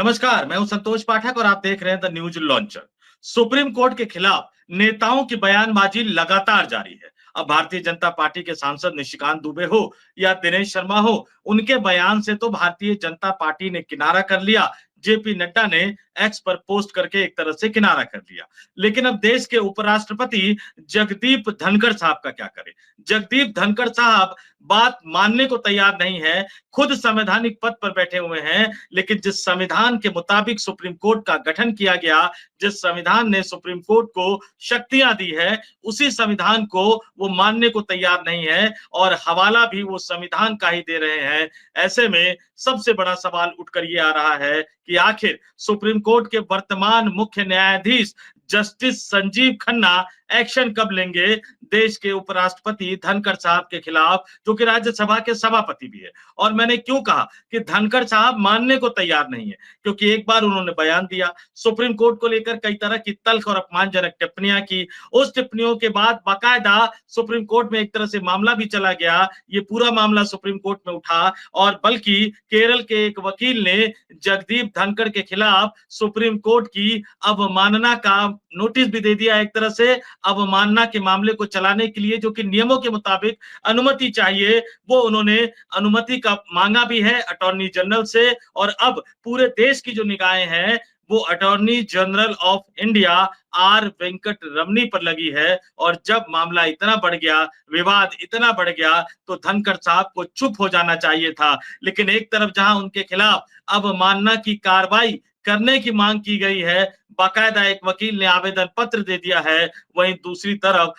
नमस्कार, मैं हूं संतोष पाठक और आप देख रहे हैं the news launcher. Supreme court के खिलाफ नेताओं की बयानबाजी लगातार जारी है। अब भारतीय जनता पार्टी के सांसद निशिकांत दुबे हो या दिनेश शर्मा हो, उनके बयान से तो भारतीय जनता पार्टी ने किनारा कर लिया। जेपी नड्डा ने एक्स पर पोस्ट करके एक तरह से किनारा कर लिया। लेकिन अब देश के उपराष्ट्रपति जगदीप धनखड़ साहब का क्या करें। जगदीप धनखड़ साहब बात मानने को तैयार नहीं है। खुद संवैधानिक पद पर बैठे हुए हैं, लेकिन जिस संविधान के मुताबिक सुप्रीम कोर्ट का गठन किया गया, जिस संविधान ने सुप्रीम कोर्ट को शक्तियां दी है, उसी संविधान को वो मानने को तैयार नहीं है और हवाला भी वो संविधान का ही दे रहे हैं। ऐसे में सबसे बड़ा सवाल उठकर ये आ रहा है कि आखिर सुप्रीम कोर्ट के वर्तमान मुख्य न्यायाधीश जस्टिस संजीव खन्ना एक्शन कब लेंगे देश के उपराष्ट्रपति धनखड़ साहब के खिलाफ, जो कि राज्यसभा के सभापति भी है। और मैंने क्यों कहा कि धनखड़ साहब मानने को तैयार नहीं है, क्योंकि एक बार उन्होंने बयान दिया, सुप्रीम कोर्ट को लेकर कई तरह की तल्ख और अपमानजनक टिप्पणियां की। उस टिप्पणियों के बाद बाकायदा सुप्रीम कोर्ट में एक तरह से मामला भी चला गया। ये पूरा मामला सुप्रीम कोर्ट में उठा और बल्कि केरल के एक वकील ने जगदीप धनखड़ के खिलाफ सुप्रीम कोर्ट की अवमानना का नोटिस भी दे दिया। एक तरह से अवमानना के मामले को चलाने के लिए जो कि नियमों के मुताबिक अनुमति चाहिए, वो उन्होंने अनुमति का मांगा भी है अटॉर्नी जनरल से। और अब पूरे देश की जो निगाहें हैं वो attorney general of India R Venkata Ramani पर लगी है। और जब मामला इतना बढ़ गया, विवाद इतना बढ़ गया, तो धनखड़ साहब को चुप हो जाना चाहिए था। लेकिन एक तरफ जहां उनके खिलाफ अवमानना की कार्रवाई करने की मांग की गई है, बाकायदा एक वकील ने आवेदन पत्र दे दिया है, वहीं दूसरी तरफ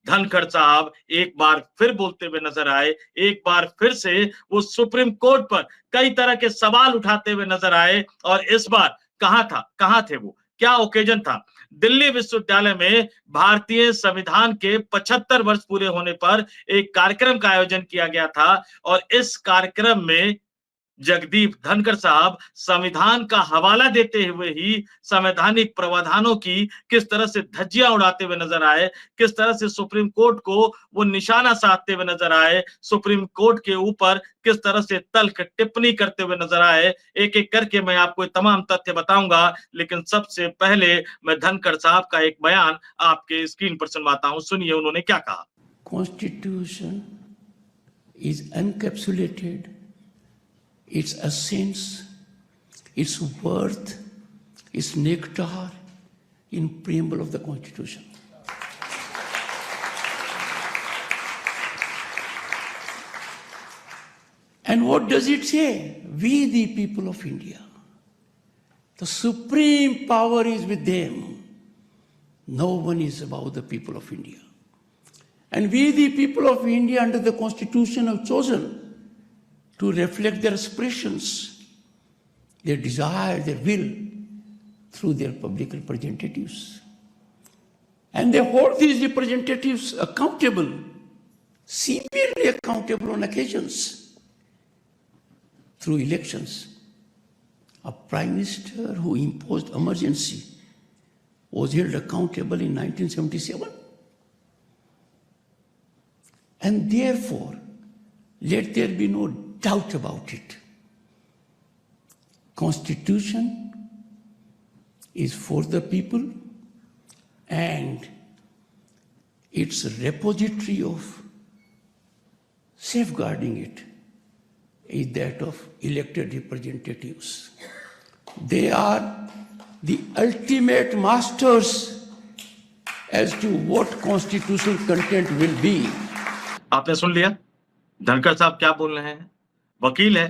धनखड़ साहब एक बार फिर बोलते हुए नजर आए। एक बार फिर से वो सुप्रीम कोर्ट पर कई तरह के सवाल उठाते हुए नजर आए। और इस बार कहां थे वो, क्या ओकेजन था? दिल्ली विश्वविद्यालय में भारतीय संविधान के 75 वर्ष पूरे होने पर एक कार्यक्रम का आयोजन किया गया था और इस कार्यक्रम में जगदीप धनखड़ साहब संविधान का हवाला देते हुए ही संवैधानिक प्रावधानों की किस तरह से धज्जियां उड़ाते हुए नजर आए, किस तरह से सुप्रीम कोर्ट को वो निशाना साधते हुए नजर आए, सुप्रीम कोर्ट के ऊपर किस तरह से तल्ख टिप्पणी करते हुए नजर आए। एक एक करके मैं आपको तमाम तथ्य बताऊंगा, लेकिन सबसे पहले मैं धनखड़ साहब का एक बयान आपके स्क्रीन पर सुनवाता हूं। सुनिए उन्होंने क्या कहा। Constitution is encapsulated, its essence, its worth, its nectar in preamble of the Constitution. And what does it say? We, the people of India. The supreme power is with them. No one is above the people of India. And we, the people of India, under the Constitution, have chosen to reflect their aspirations, their desire, their will, through their public representatives. And they hold these representatives accountable, severely accountable on occasions, through elections. A prime minister who imposed emergency was held accountable in 1977. And therefore, let there be no doubt about it. Constitution is for the people, and its repository of safeguarding it is that of elected representatives. They are the ultimate masters as to what constitutional content will be. आपने सुन लिया धनखड़ साहब क्या बोल रहे हैं। वकील है,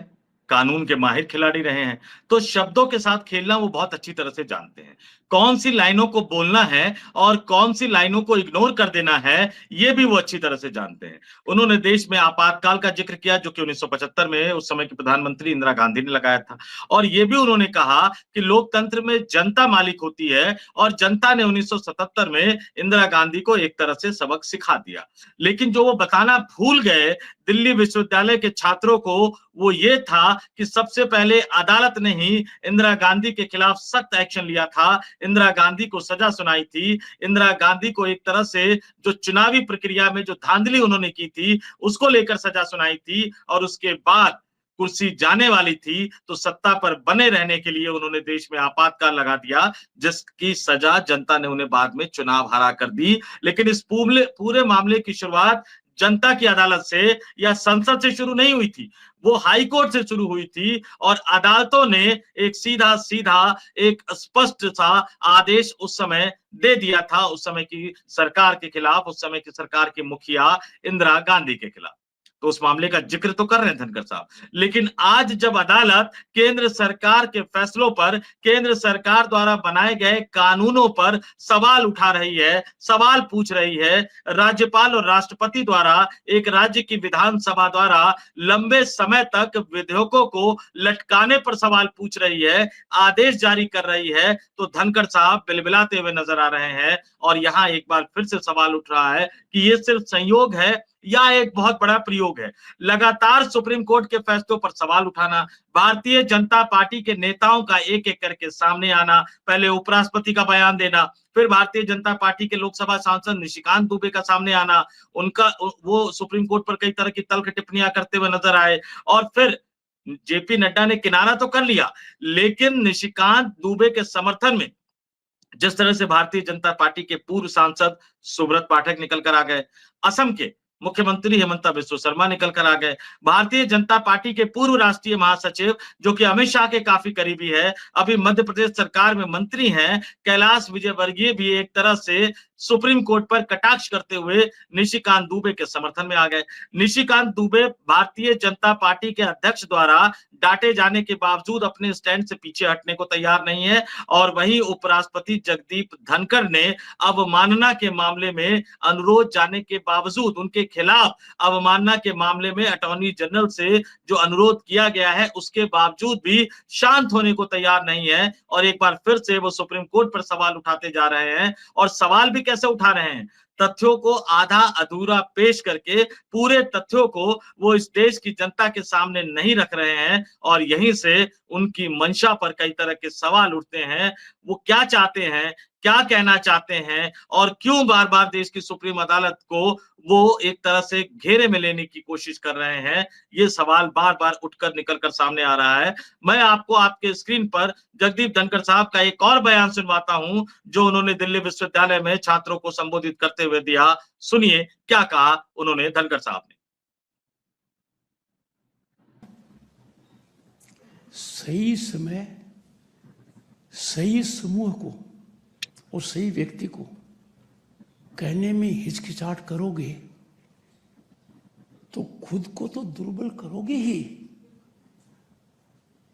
कानून के माहिर खिलाड़ी रहे हैं, तो शब्दों के साथ खेलना वो बहुत अच्छी तरह से जानते हैं। कौन सी लाइनों को बोलना है और कौन सी लाइनों को इग्नोर कर देना है, ये भी वो अच्छी तरह से जानते हैं। उन्होंने देश में आपातकाल का जिक्र किया, जो कि 1975 में उस समय की प्रधानमंत्री इंदिरा गांधी ने लगाया था। और ये भी उन्होंने कहा कि लोकतंत्र में जनता मालिक होती है और जनता ने 1977 में इंदिरा गांधी को एक तरह से सबक सिखा दिया। लेकिन जो वो बताना भूल गए दिल्ली विश्वविद्यालय के छात्रों को, वो ये था कि सबसे पहले अदालत ने ही इंदिरा गांधी के खिलाफ सख्त एक्शन लिया था, इंदिरा गांधी को सजा सुनाई थी, इंदिरा गांधी को एक तरह से जो चुनावी प्रक्रिया में जो धांधली उन्होंने की थी उसको लेकर सजा सुनाई थी। और उसके बाद कुर्सी जाने वाली थी तो सत्ता पर बने रहने के लिए उन्होंने देश में आपातकाल लगा दिया, जिसकी सजा जनता ने उन्हें बाद में चुनाव हरा कर दी। लेकिन इस पूरे मामले की शुरुआत जनता की अदालत से या संसद से शुरू नहीं हुई थी, वो हाई कोर्ट से शुरू हुई थी और अदालतों ने एक सीधा सीधा एक स्पष्ट सा आदेश उस समय दे दिया था, उस समय की सरकार के खिलाफ, उस समय की सरकार के मुखिया इंदिरा गांधी के खिलाफ। तो उस मामले का जिक्र तो कर रहे हैं धनखड़ साहब, लेकिन आज जब अदालत केंद्र सरकार के फैसलों पर, केंद्र सरकार द्वारा बनाए गए कानूनों पर सवाल उठा रही है, सवाल पूछ रही है, राज्यपाल और राष्ट्रपति द्वारा एक राज्य की विधानसभा द्वारा लंबे समय तक विधेयकों को लटकाने पर सवाल पूछ रही है, आदेश जारी कर रही है, तो धनखड़ साहब बिलबिलाते हुए नजर आ रहे हैं। और यहां एक बार फिर से सवाल उठ रहा है कि ये सिर्फ संयोग है या एक बहुत बड़ा प्रयोग है। लगातार सुप्रीम कोर्ट के फैसलों पर सवाल उठाना, भारतीय जनता पार्टी के नेताओं का एक एक करके सामने आना, पहले उपराष्ट्रपति का बयान देना, फिर भारतीय जनता पार्टी के लोकसभा सांसद निशिकांत दुबे का सामने आना, उनका वो सुप्रीम कोर्ट पर कई तरह की तल्ख टिप्पणियां करते हुए नजर आए, और फिर जेपी नड्डा ने किनारा तो कर लिया, लेकिन निशिकांत दुबे के समर्थन में जिस तरह से भारतीय जनता पार्टी के पूर्व सांसद सुब्रत पाठक निकल कर आ गए, असम के मुख्यमंत्री हेमंता बिस्वा शर्मा निकल कर आ गए, भारतीय जनता पार्टी के पूर्व राष्ट्रीय महासचिव जो कि अमित शाह के काफी करीबी है, अभी मध्य प्रदेश सरकार में मंत्री हैं, कैलाश विजयवर्गीय भी एक तरह से सुप्रीम कोर्ट पर कटाक्ष करते हुए निशिकांत दुबे के समर्थन में आ गए। निशिकांत दुबे भारतीय जनता पार्टी के अध्यक्ष द्वारा डांटे जाने के बावजूद अपने स्टैंड से पीछे हटने को तैयार नहीं है, और वही उपराष्ट्रपति जगदीप धनखड़ ने अवमानना के मामले में अनुरोध जाने के बावजूद, उनके खिलाफ अवमानना के मामले में अटॉर्नी जनरल से जो अनुरोध किया गया है उसके बावजूद भी शांत होने को तैयार नहीं है, और एक बार फिर से वो सुप्रीम कोर्ट पर सवाल उठाते जा रहे हैं। और सवाल भी कैसे उठा रहे हैं? तथ्यों को आधा अधूरा पेश करके पूरे तथ्यों को वो इस देश की जनता के सामने नहीं रख रहे हैं, और यहीं से उनकी मंशा पर कई तरह के सवाल उठते हैं। वो क्या चाहते हैं, क्या कहना चाहते हैं, और क्यों बार बार देश की सुप्रीम अदालत को वो एक तरह से घेरे में लेने की कोशिश कर रहे हैं, ये सवाल बार बार उठकर निकल कर सामने आ रहा है। मैं आपको आपके स्क्रीन पर जगदीप धनखड़ साहब का एक और बयान सुनवाता हूं जो उन्होंने दिल्ली विश्वविद्यालय में छात्रों को संबोधित करते हुए दिया। सुनिए क्या कहा उन्होंने धनखड़ साहब ने। सही समय सही समूह को और सही व्यक्ति को कहने में हिचकिचाहट करोगे तो खुद को तो दुर्बल करोगे ही,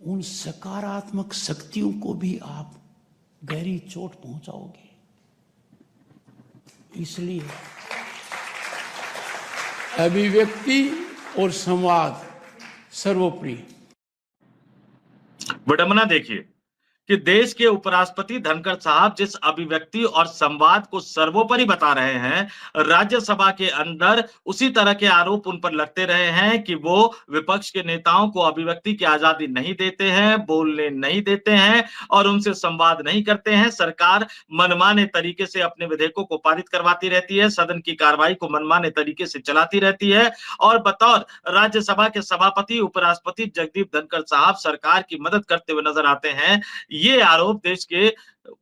उन सकारात्मक शक्तियों को भी आप गहरी चोट पहुंचाओगे। इसलिए अभिव्यक्ति और संवाद सर्वोपरि। विडंबना देखिए कि देश के उपराष्ट्रपति धनखड़ साहब जिस अभिव्यक्ति और संवाद को सर्वोपरि बता रहे हैं, राज्यसभा के अंदर उसी तरह के आरोप उन पर लगते रहे हैं कि वो विपक्ष के नेताओं को अभिव्यक्ति की आजादी नहीं देते हैं, बोलने नहीं देते हैं और उनसे संवाद नहीं करते हैं। सरकार मनमाने तरीके से अपने विधेयकों को पारित करवाती रहती है, सदन की कार्रवाई को मनमाने तरीके से चलाती रहती है, और बतौर राज्यसभा के सभापति उपराष्ट्रपति जगदीप धनखड़ साहब सरकार की मदद करते हुए नजर आते हैं। ये आरोप देश के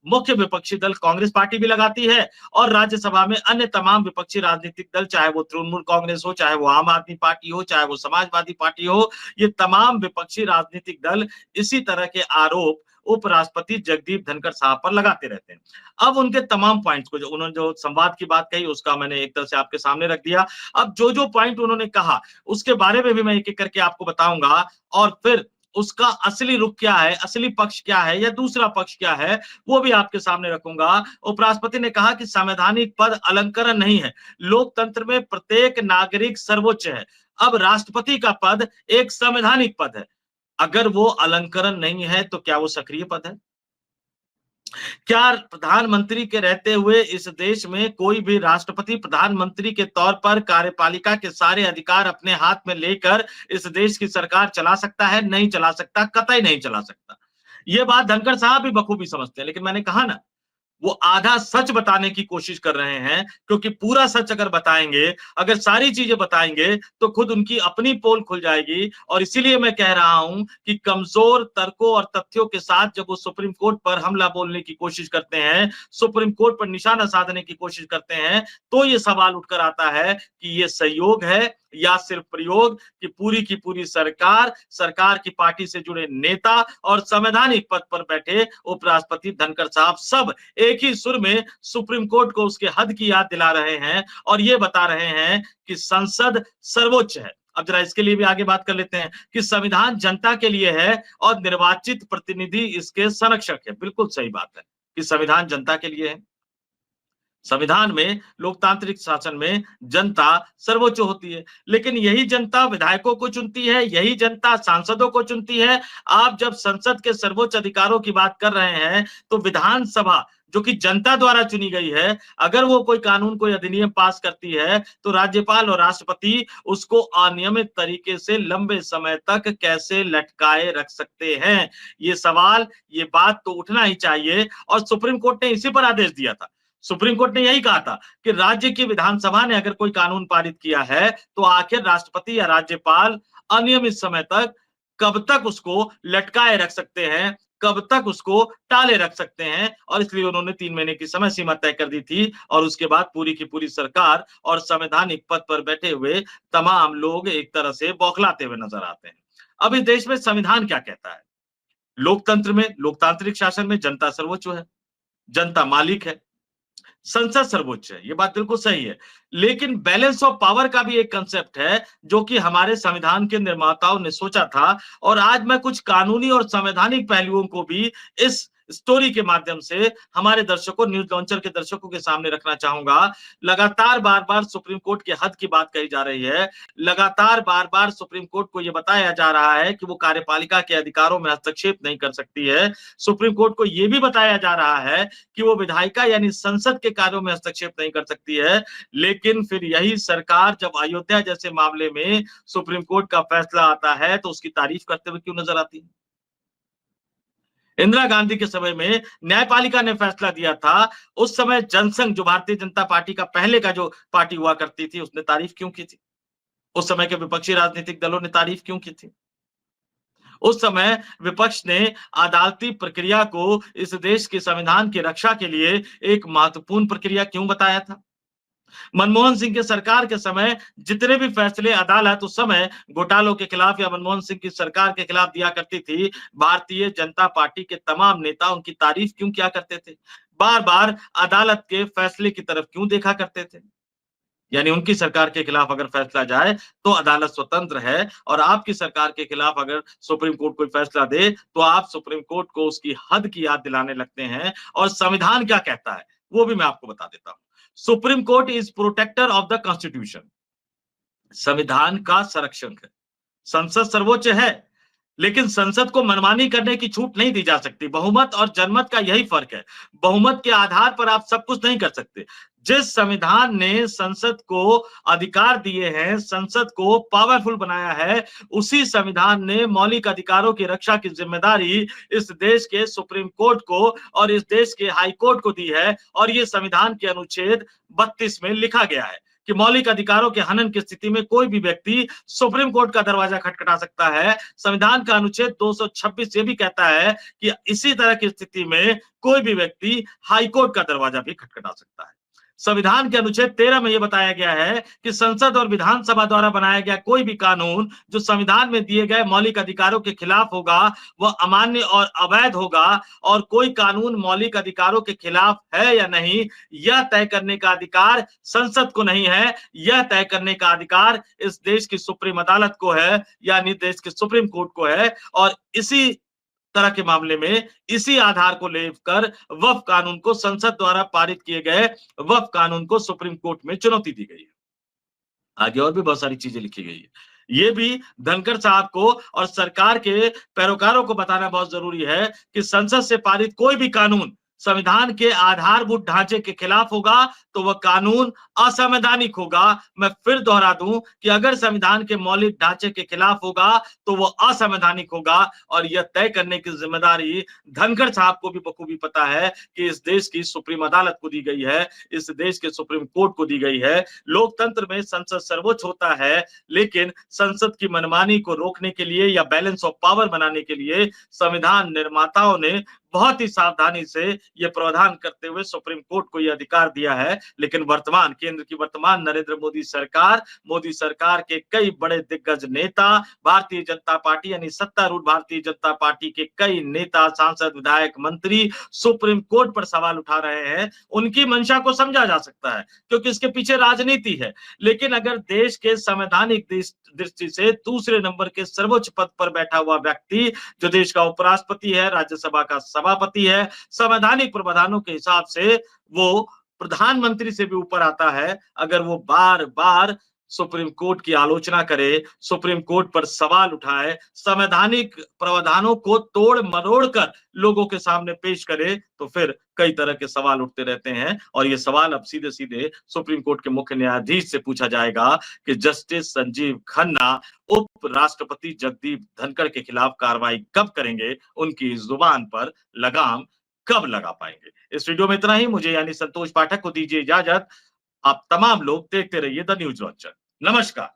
मुख्य विपक्षी दल कांग्रेस पार्टी भी लगाती है, और राज्यसभा में अन्य तमाम विपक्षी राजनीतिक दल, चाहे वो तृणमूल कांग्रेस हो, चाहे वो आम आदमी पार्टी हो, चाहे वो समाजवादी पार्टी हो, ये तमाम विपक्षी राजनीतिक दल इसी तरह के आरोप उपराष्ट्रपति जगदीप धनखड़ साहब पर लगाते रहते हैं। अब उनके तमाम पॉइंट्स को, जो उन्होंने जो संवाद की बात कही उसका मैंने एक तरह से आपके सामने रख दिया। अब जो जो पॉइंट उन्होंने कहा उसके बारे में भी मैं एक एक करके आपको बताऊंगा, और फिर उसका असली रुख क्या है, असली पक्ष क्या है या दूसरा पक्ष क्या है, वो भी आपके सामने रखूंगा। उपराष्ट्रपति ने कहा कि संवैधानिक पद अलंकरण नहीं है, लोकतंत्र में प्रत्येक नागरिक सर्वोच्च है। अब राष्ट्रपति का पद एक संवैधानिक पद है, अगर वो अलंकरण नहीं है तो क्या वो सक्रिय पद है? क्या प्रधानमंत्री के रहते हुए इस देश में कोई भी राष्ट्रपति प्रधानमंत्री के तौर पर कार्यपालिका के सारे अधिकार अपने हाथ में लेकर इस देश की सरकार चला सकता है? नहीं चला सकता, कतई नहीं चला सकता। ये बात धनखड़ साहब भी बखूबी समझते हैं, लेकिन मैंने कहा ना, वो आधा सच बताने की कोशिश कर रहे हैं, क्योंकि पूरा सच अगर बताएंगे, अगर सारी चीजें बताएंगे, तो खुद उनकी अपनी पोल खुल जाएगी। और इसीलिए मैं कह रहा हूं कि कमजोर तर्कों और तथ्यों के साथ जब वो सुप्रीम कोर्ट पर हमला बोलने की कोशिश करते हैं, सुप्रीम कोर्ट पर निशाना साधने की कोशिश करते हैं, तो ये सवाल उठकर आता है कि ये सहयोग है या सिर्फ प्रयोग, कि पूरी की पूरी सरकार की पार्टी से जुड़े नेता और संवैधानिक पद पर बैठे उपराष्ट्रपति धनखड़ साहब सब एक ही सुर में सुप्रीम कोर्ट को उसके हद की याद दिला रहे हैं और ये बता रहे हैं कि संसद सर्वोच्च है। अब जरा इसके लिए भी आगे बात कर लेते हैं कि संविधान जनता के लिए है और निर्वाचित प्रतिनिधि इसके संरक्षक है। बिल्कुल सही बात है कि संविधान जनता के लिए है। संविधान में, लोकतांत्रिक शासन में जनता सर्वोच्च होती है, लेकिन यही जनता विधायकों को चुनती है, यही जनता सांसदों को चुनती है। आप जब संसद के सर्वोच्च अधिकारों की बात कर रहे हैं, तो विधानसभा जो कि जनता द्वारा चुनी गई है, अगर वो कोई कानून, कोई अधिनियम पास करती है, तो राज्यपाल और राष्ट्रपति उसको अनियमित तरीके से लंबे समय तक कैसे लटकाए रख सकते हैं? ये सवाल, ये बात तो उठना ही चाहिए। और सुप्रीम कोर्ट ने इसी पर आदेश दिया था। सुप्रीम कोर्ट ने यही कहा था कि राज्य की विधानसभा ने अगर कोई कानून पारित किया है, तो आखिर राष्ट्रपति या राज्यपाल अनियमित समय तक कब तक उसको लटकाए रख सकते हैं, कब तक उसको टाले रख सकते हैं। और इसलिए उन्होंने 3 महीने की समय सीमा तय कर दी थी और उसके बाद पूरी की पूरी सरकार और संवैधानिक पद पर बैठे हुए तमाम लोग एक तरह से बौखलाते हुए नजर आते हैं। अब इस देश में संविधान क्या कहता है? लोकतंत्र में, लोकतांत्रिक शासन में जनता सर्वोच्च है, जनता मालिक है, संसद सर्वोच्च है। ये बात बिल्कुल सही है, लेकिन बैलेंस ऑफ पावर का भी एक कंसेप्ट है जो कि हमारे संविधान के निर्माताओं ने सोचा था। और आज मैं कुछ कानूनी और संवैधानिक पहलुओं को भी इस स्टोरी के माध्यम से हमारे दर्शकों, न्यूज लॉन्चर के दर्शकों के सामने रखना चाहूंगा। लगातार बार-बार सुप्रीम कोर्ट के हद की बात कही जा रही है। लगातार बार-बार सुप्रीम कोर्ट को यह बताया जा रहा है कि वो कार्यपालिका के अधिकारों में हस्तक्षेप नहीं कर सकती है। सुप्रीम कोर्ट को यह भी बताया जा रहा है कि वो विधायिका यानी संसद के कार्यों में हस्तक्षेप नहीं कर सकती है। लेकिन फिर यही सरकार जब अयोध्या जैसे मामले में सुप्रीम कोर्ट का फैसला आता है, तो उसकी तारीफ करते हुए क्यों नजर आती है? इंदिरा गांधी के समय में न्यायपालिका ने फैसला दिया था, उस समय जनसंघ, जो भारतीय जनता पार्टी का पहले का जो पार्टी हुआ करती थी, उसने तारीफ क्यों की थी? उस समय के विपक्षी राजनीतिक दलों ने तारीफ क्यों की थी? उस समय विपक्ष ने अदालती प्रक्रिया को इस देश के संविधान की रक्षा के लिए एक महत्वपूर्ण प्रक्रिया क्यों बताया था? मनमोहन सिंह के सरकार के समय जितने भी फैसले अदालत उस समय घोटालों के खिलाफ या मनमोहन सिंह की सरकार के खिलाफ दिया करती थी, भारतीय जनता पार्टी के तमाम नेता उनकी तारीफ क्यों किया करते थे? बार बार अदालत के फैसले की तरफ क्यों देखा करते थे? यानी उनकी सरकार के खिलाफ अगर फैसला जाए तो अदालत स्वतंत्र है, और आपकी सरकार के खिलाफ अगर सुप्रीम कोर्ट कोई फैसला दे तो आप सुप्रीम कोर्ट को उसकी हद की याद दिलाने लगते हैं। और संविधान क्या कहता है वो भी मैं आपको बता देता हूं। Supreme court is protector of the constitution, संविधान का संरक्षक है। संसद सर्वोच्च है, लेकिन संसद को मनमानी करने की छूट नहीं दी जा सकती। बहुमत और जनमत का यही फर्क है। बहुमत के आधार पर आप सब कुछ नहीं कर सकते। जिस संविधान ने संसद को अधिकार दिए हैं, संसद को पावरफुल बनाया है, उसी संविधान ने मौलिक अधिकारों की रक्षा की जिम्मेदारी इस देश के सुप्रीम कोर्ट को और इस देश के हाई कोर्ट को दी है। और ये संविधान के अनुच्छेद 32 में लिखा गया है कि मौलिक अधिकारों के हनन की स्थिति में कोई भी व्यक्ति सुप्रीम कोर्ट का दरवाजा खटखटा सकता है। संविधान का अनुच्छेद 226 ये भी कहता है कि इसी तरह की स्थिति में कोई भी व्यक्ति हाई कोर्ट का दरवाजा भी खटखटा सकता है। संविधान के अनुच्छेद 13 में यह बताया गया है कि संसद और विधानसभा द्वारा बनाया गया कोई भी कानून जो संविधान में दिए गए मौलिक अधिकारों के खिलाफ होगा, वह अमान्य और अवैध होगा। और कोई कानून मौलिक अधिकारों के खिलाफ है या नहीं, यह तय करने का अधिकार संसद को नहीं है। यह तय करने का अधिकार इस देश की सुप्रीम अदालत को है, यानी देश के सुप्रीम कोर्ट को है। और इसी तरह के मामले में इसी आधार को लेकर वक्फ कानून को, संसद द्वारा पारित किए गए वक्फ कानून को सुप्रीम कोर्ट में चुनौती दी गई है। आगे और भी बहुत सारी चीजें लिखी गई है। ये भी धनखड़ साहब को और सरकार के पैरोकारों को बताना बहुत जरूरी है कि संसद से पारित कोई भी कानून संविधान के आधारभूत ढांचे के खिलाफ होगा तो वह कानून असंवैधानिक होगा। मैं फिर दोहरा दूं कि अगर संविधान के मौलिक ढांचे के खिलाफ होगा तो वह असंवैधानिक होगा, और यह तय करने की जिम्मेदारी धनखड़ साहब को भी बखूबी पता है कि इस देश की सुप्रीम अदालत को दी गई है, इस देश के सुप्रीम कोर्ट को दी गई है। लोकतंत्र में संसद सर्वोच्च होता है, लेकिन संसद की मनमानी को रोकने के लिए या बैलेंस ऑफ पावर बनाने के लिए संविधान निर्माताओं ने बहुत ही सावधानी से यह प्रावधान करते हुए सुप्रीम कोर्ट को यह अधिकार दिया है। लेकिन वर्तमान केंद्र की वर्तमान नरेंद्र मोदी सरकार के कई बड़े दिग्गज नेता, भारतीय जनता पार्टी यानी सत्तारूढ़ भारतीय जनता पार्टी के कई नेता, सांसद, विधायक, मंत्री सुप्रीम कोर्ट पर सवाल उठा रहे हैं। उनकी मंशा को समझा जा सकता है क्योंकि इसके पीछे राजनीति है। लेकिन अगर देश के संवैधानिक दृष्टि से दूसरे नंबर के सर्वोच्च पद पर बैठा हुआ व्यक्ति, जो देश का उपराष्ट्रपति है, राज्यसभा का सभापति है, संवैधानिक प्रावधानों के हिसाब से वो प्रधानमंत्री से भी ऊपर आता है, अगर वो बार बार सुप्रीम कोर्ट की आलोचना करे, सुप्रीम कोर्ट पर सवाल उठाए, संवैधानिक प्रावधानों को तोड़ मरोड़ कर लोगों के सामने पेश करे, तो फिर कई तरह के सवाल उठते रहते हैं। और ये सवाल अब सीधे सीधे सुप्रीम कोर्ट के मुख्य न्यायाधीश से पूछा जाएगा कि जस्टिस संजीव खन्ना उप राष्ट्रपति जगदीप धनखड़ के खिलाफ कार्रवाई कब करेंगे, उनकी जुबान पर लगाम कब लगा पाएंगे। इस वीडियो में इतना ही। मुझे यानी संतोष पाठक को दीजिए इजाजत। आप तमाम लोग देखते रहिए द न्यूज लॉन्चर। नमस्कार।